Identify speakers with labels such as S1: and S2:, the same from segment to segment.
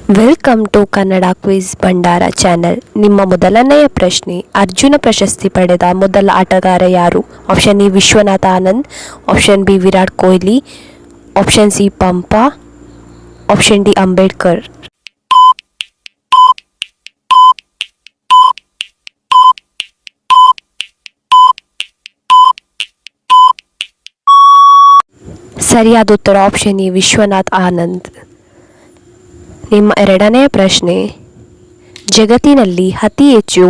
S1: Welcome to Kannada quiz Bhandara channel. ನಿಮ್ಮ ಮೊದಲನೆಯ ಪ್ರಶ್ನೆ, ಅರ್ಜುನ ಪ್ರಶಸ್ತಿ ಪಡೆದ ಮೊದಲ ಆಟಗಾರ ಯಾರು? Option A Vishwanatha Anand, option B Virat Kohli, option C Pampa, option D Ambedkar. ಸರಿಯಾದ ಉತ್ತರ ಆಪ್ಷನ್ ಎ ವಿಶ್ವನಾಥ್ ಆನಂದ್. ನಿಮ್ಮ ಎರಡನೆಯ ಪ್ರಶ್ನೆ, ಜಗತ್ತಿನಲ್ಲಿ ಅತಿ ಹೆಚ್ಚು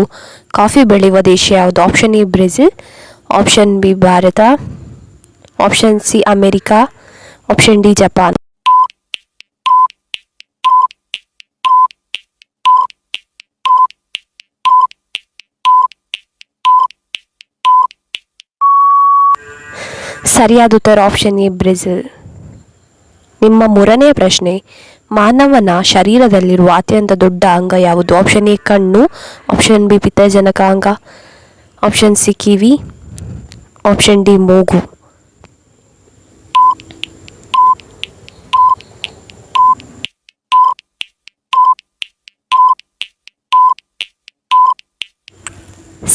S1: ಕಾಫಿ ಬೆಳೆಯುವ ದೇಶ ಯಾವುದು? Option A Brazil, option B Bharat, option C America, option D Japan. ಸರಿಯಾದ ಉತ್ತರ ಆಪ್ಷನ್ ಎ ಬ್ರೆಜಿಲ್. ನಿಮ್ಮ ಮೂರನೆಯ ಪ್ರಶ್ನೆ, ಮಾನವನ ಶರೀರದಲ್ಲಿರುವ ಅತ್ಯಂತ ದೊಡ್ಡ ಅಂಗ ಯಾವುದು? ಆಪ್ಷನ್ ಎ ಕಣ್ಣು, ಆಪ್ಷನ್ ಬಿ ಪಿತ್ತಜನಕ ಅಂಗ, ಆಪ್ಷನ್ ಸಿ ಕಿವಿ, ಆಪ್ಷನ್ ಡಿ ಮೂಗು.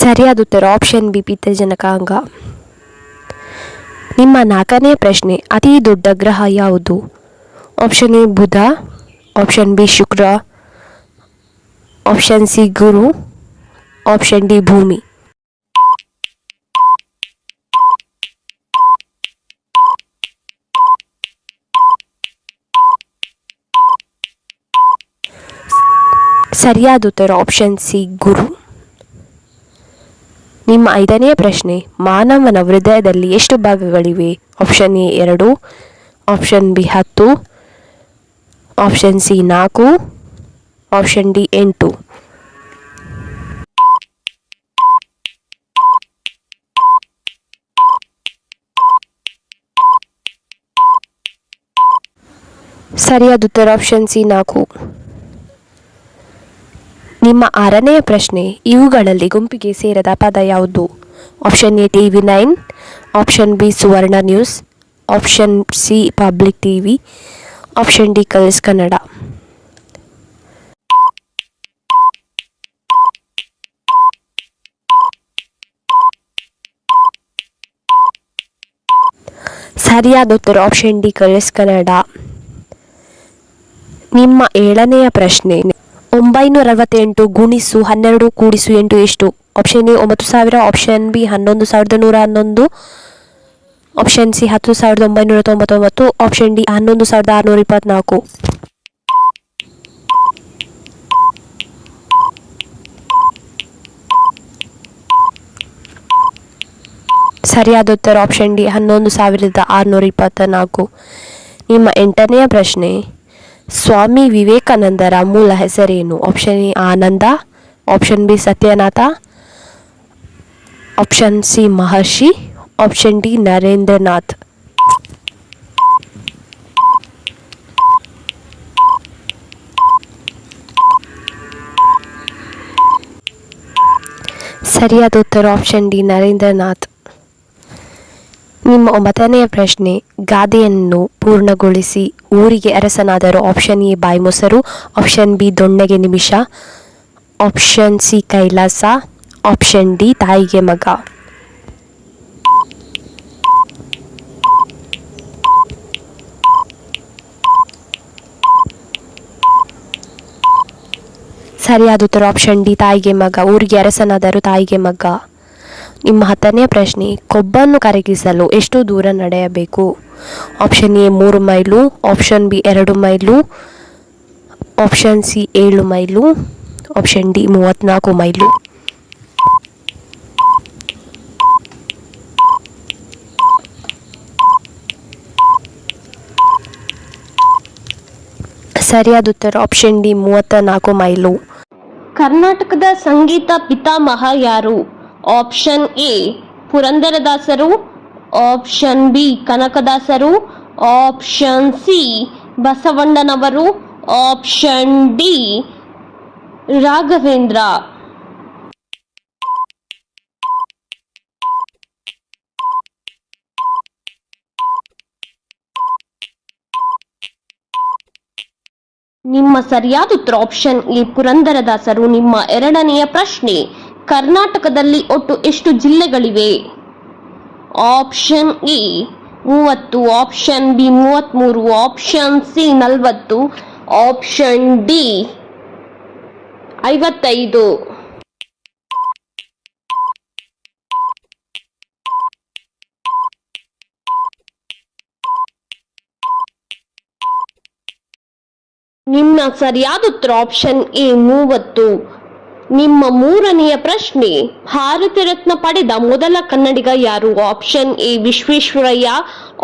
S1: ಸರಿಯಾದ ಉತ್ತರ ಆಪ್ಷನ್ ಬಿ ಪಿತ್ತಜನಕ ಅಂಗ. ನಿಮ್ಮ ನಾಲ್ಕನೆಯ ಪ್ರಶ್ನೆ, ಅತಿ ದೊಡ್ಡ ಗ್ರಹ ಯಾವುದು? ಆಪ್ಷನ್ ಎ ಬುಧ, ಆಪ್ಷನ್ ಬಿ ಶುಕ್ರ, ಆಪ್ಷನ್ ಸಿ ಗುರು, ಆಪ್ಷನ್ ಡಿ ಭೂಮಿ. ಸರಿಯಾದ ಉತ್ತರ ಆಪ್ಷನ್ ಸಿ ಗುರು. ನಿಮ್ಮ ಐದನೆಯ ಪ್ರಶ್ನೆ, ಮಾನವನ ಹೃದಯದಲ್ಲಿ ಎಷ್ಟು ಭಾಗಗಳಿವೆ? Option A 2, option B 10, option C 4, option D 8. ಸರಿಯಾದ ಉತ್ತರ ಆಪ್ಷನ್ ಸಿ 4. ನಿಮ್ಮ ಆರನೆಯ ಪ್ರಶ್ನೆ, ಇವುಗಳಲ್ಲಿ ಗುಂಪಿಗೆ ಸೇರದ ಪದ ಯಾವುದು? Option A TV9, option B Suvarna news, option C public TV, option D colours Kannada. ಸರಿಯಾದ ಉತ್ತರ ಆಪ್ಷನ್ ಡಿ ಕಲರ್ಸ್ ಕನ್ನಡ. ನಿಮ್ಮ ಏಳನೆಯ ಪ್ರಶ್ನೆ, 968 ಗುಣಿಸು 12 ಕೂಡಿಸು 8 ಎಷ್ಟು? Option A 9000, option B 11111, option C 10999, option D 11624. ಸರಿಯಾದ ಉತ್ತರ ಆಪ್ಷನ್ ಡಿ 11624. ನಿಮ್ಮ ಎಂಟನೆಯ ಪ್ರಶ್ನೆ, ಸ್ವಾಮಿ ವಿವೇಕಾನಂದರ ಮೂಲ ಹೆಸರೇನು? Option A Ananda, option B Satyanatha, option C Maharshi, option D Narendranath. ಸರಿಯಾದ ಉತ್ತರ ಆಪ್ಷನ್ ಡಿ ನರೇಂದ್ರನಾಥ್. ನಿಮ್ಮ ಒಂಬತ್ತನೆಯ ಪ್ರಶ್ನೆ, ಗಾದೆಯನ್ನು ಪೂರ್ಣಗೊಳಿಸಿ ಊರಿಗೆ ಅರಸನಾದರು. ಆಪ್ಷನ್ ಎ ಬಾಯ್ಮೊಸರು, ಆಪ್ಷನ್ ಬಿ ದೊಣ್ಣೆಗೆ ನಿಮಿಷ, ಆಪ್ಷನ್ ಸಿ ಕೈಲಾಸ, ಆಪ್ಷನ್ ಡಿ ತಾಯಿಗೆ ಮಗ. ಸರಿಯಾದ ಉತ್ತರ ಆಪ್ಷನ್ ಡಿ ತಾಯಿಗೆ ಮಗ. ಊರಿಗೆ ಅರಸನಾದರು ತಾಯಿಗೆ ಮಗ. ನಿಮ್ಮ ಹತ್ತನೆಯ ಪ್ರಶ್ನೆ, ಕೊಬ್ಬನ್ನು ಕರಗಿಸಲು ಎಷ್ಟು ದೂರ ನಡೆಯಬೇಕು? Option A 3 mile, option B 2 mile, option C 7 mile, option D 34 mile. ಸರಿಯಾದ ಉತ್ತರ ಆಪ್ಷನ್ ಡಿ 34 ಮೈಲು.
S2: ಕರ್ನಾಟಕದ ಸಂಗೀತ ಪಿತಾಮಹ ಯಾರು? ಆಪ್ಷನ್ ಎ ಪುರಂದರದಾಸರು, ಆಪ್ಷನ್ ಬಿ ಕನಕದಾಸರು, ಆಪ್ಷನ್ ಸಿ ಬಸವಣ್ಣನವರು, ಆಪ್ಷನ್ ಡಿ ರಾಘವೇಂದ್ರ. ನಿಮ್ಮ ಸರಿಯಾದ ಉತ್ತರ ಆಪ್ಷನ್ ಎ ಪುರಂದರದಾಸರು. ನಿಮ್ಮ ಎರಡನೆಯ ಪ್ರಶ್ನೆ, ಕರ್ನಾಟಕದಲ್ಲಿ ಒಟ್ಟು ಎಷ್ಟು ಜಿಲ್ಲೆಗಳಿವೆ? Option A 30, option B 33, option C 40, option D 55. ನಿಮ್ಮ ಸರಿಯಾದ ಉತ್ತರ ಆಪ್ಷನ್ ಎ 30. ನಿಮ್ಮ ಮೂರನೆಯ ಪ್ರಶ್ನೆ, ಭಾರತ ರತ್ನ ಪಡೆದ ಮೊದಲ ಕನ್ನಡಿಗ ಯಾರು? Option A Visvesvaraya,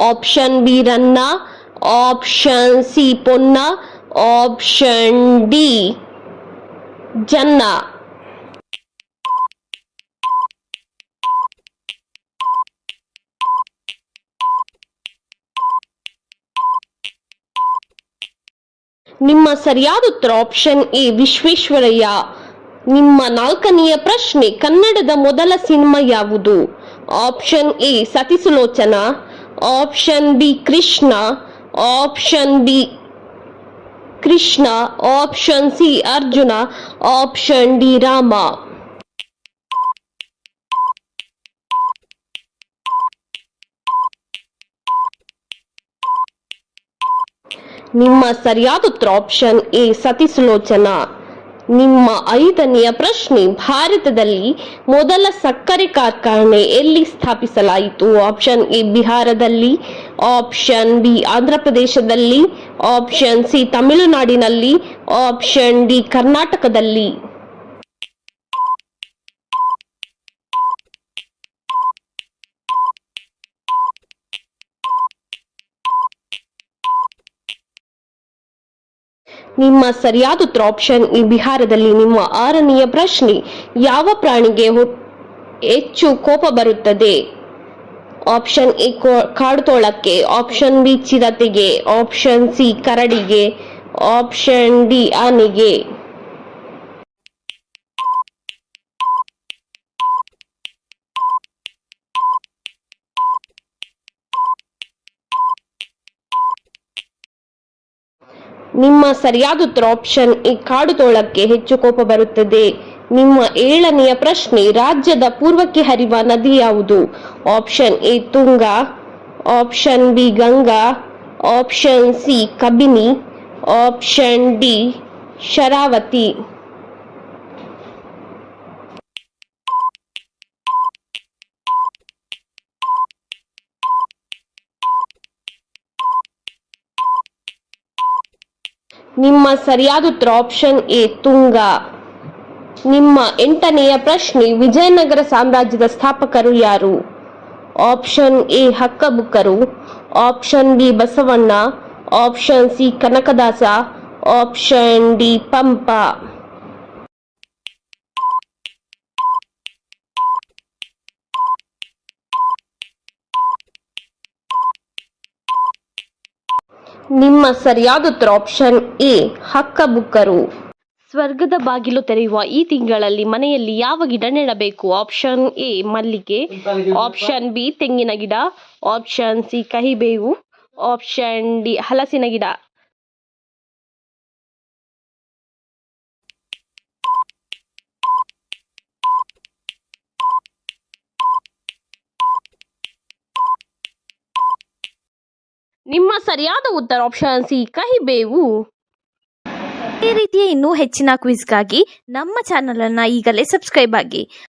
S2: option B Ranna, option C Ponna, option D Janna. ನಿಮ್ಮ ಸರಿಯಾದ ಉತ್ತರ ಆಪ್ಷನ್ ಎ ವಿಶ್ವೇಶ್ವರಯ್ಯ. ನಿಮ್ಮ ನಾಲ್ಕನೆಯ ಪ್ರಶ್ನೆ, ಕನ್ನಡದ ಮೊದಲ ಸಿನಿಮಾ ಯಾವುದು? Option A Sati Sulochana, option B Krishna, option B Krishna, option C Arjuna, option D Rama. ನಿಮ್ಮ ಸರಿಯಾದ ಉತ್ತರ ಆಪ್ಷನ್ ಎ ಸತಿಸುಲೋಚನಾ. ನಿಮ್ಮ ಐದನೆಯ ಪ್ರಶ್ನೆ, ಭಾರತದಲ್ಲಿ ಮೊದಲ ಸಕ್ಕರೆ ಕಾರ್ಖಾನೆ ಎಲ್ಲಿ ಸ್ಥಾಪಿಸಲಾಯಿತು? ಆಪ್ಷನ್ ಎ ಬಿಹಾರದಲ್ಲಿ, ಆಪ್ಷನ್ ಬಿ ಆಂಧ್ರಪ್ರದೇಶದಲ್ಲಿ, ಆಪ್ಷನ್ ಸಿ ತಮಿಳುನಾಡಿನಲ್ಲಿ, ಆಪ್ಷನ್ ಡಿ ಕರ್ನಾಟಕದಲ್ಲಿ. ನಿಮ್ಮ ಸರಿಯಾದ ಉತ್ತರ ಆಪ್ಷನ್ ಎ ಬಿಹಾರದಲ್ಲಿ. ನಿಮ್ಮ ಆರನೆಯ ಪ್ರಶ್ನೆ, ಯಾವ ಪ್ರಾಣಿಗೆ ಹೆಚ್ಚು ಕೋಪ ಬರುತ್ತದೆ? ಆಪ್ಷನ್ ಎ ಕಾಡುತೋಳಕ್ಕೆ, ಆಪ್ಷನ್ ಬಿ ಚಿರತೆಗೆ, ಆಪ್ಷನ್ ಸಿ ಕರಡಿಗೆ, ಆಪ್ಷನ್ ಡಿ ಆನೆಗೆ. ನಿಮ್ಮ ಸರಿಯಾದ ಉತ್ತರ ಆಪ್ಷನ್ ಎ ಕಾಡುತೋಳಕ್ಕೆ ಹೆಚ್ಚು ಕೋಪ ಬರುತ್ತದೆ. ನಿಮ್ಮ ಏಳನೆಯ ಪ್ರಶ್ನೆ, ರಾಜ್ಯದ ಪೂರ್ವಕ್ಕೆ ಹರಿಯುವ ನದಿ ಯಾವುದು? Option A Tunga, option B Ganga, option C Kabini, option D Sharavathi. ನಿಮ್ಮ ಸರಿಯಾದ ಉತ್ತರ ಆಪ್ಷನ್ ಎ ತುಂಗಾ. ನಿಮ್ಮ ಎಂಟನೆಯ ಪ್ರಶ್ನೆ, ವಿಜಯನಗರ ಸಾಮ್ರಾಜ್ಯದ ಸ್ಥಾಪಕರು ಯಾರು? ಆಪ್ಷನ್ ಎ ಹಕ್ಕಬುಕ್ಕರು, option B Basavanna, option C Kanakadasa, option D Pampa. ನಿಮ್ಮ ಸರಿಯಾದ ಉತ್ತರ ಆಪ್ಷನ್ ಎ ಹಕ್ಕಬುಕ್ಕರು. ಸ್ವರ್ಗದ ಬಾಗಿಲು ತೆರೆಯುವ ಈ ತಿಂಗಳಲ್ಲಿ ಮನೆಯಲ್ಲಿ ಯಾವ ಗಿಡ ನೆಡಬೇಕು? ಆಪ್ಷನ್ ಎ ಮಲ್ಲಿಗೆ, ಆಪ್ಷನ್ ಬಿ ತೆಂಗಿನ ಗಿಡ, ಆಪ್ಷನ್ ಸಿ ಕಹಿಬೇವು, ಆಪ್ಷನ್ ಡಿ ಹಲಸಿನ ಗಿಡ. ನಿಮ್ಮ ಸರಿಯಾದ ಉತ್ತರ ಆಪ್ಷನ್ ಸಿ ಕಹಿಬೇವು.
S3: ಈ ರೀತಿಯ ಇನ್ನೂ ಹೆಚ್ಚಿನ ಕ್ವಿಜ್ಗಾಗಿ ನಮ್ಮ ಚಾನಲ್ ಅನ್ನು ಈಗಲೇ ಸಬ್ಸ್ಕ್ರೈಬ್ ಆಗಿ.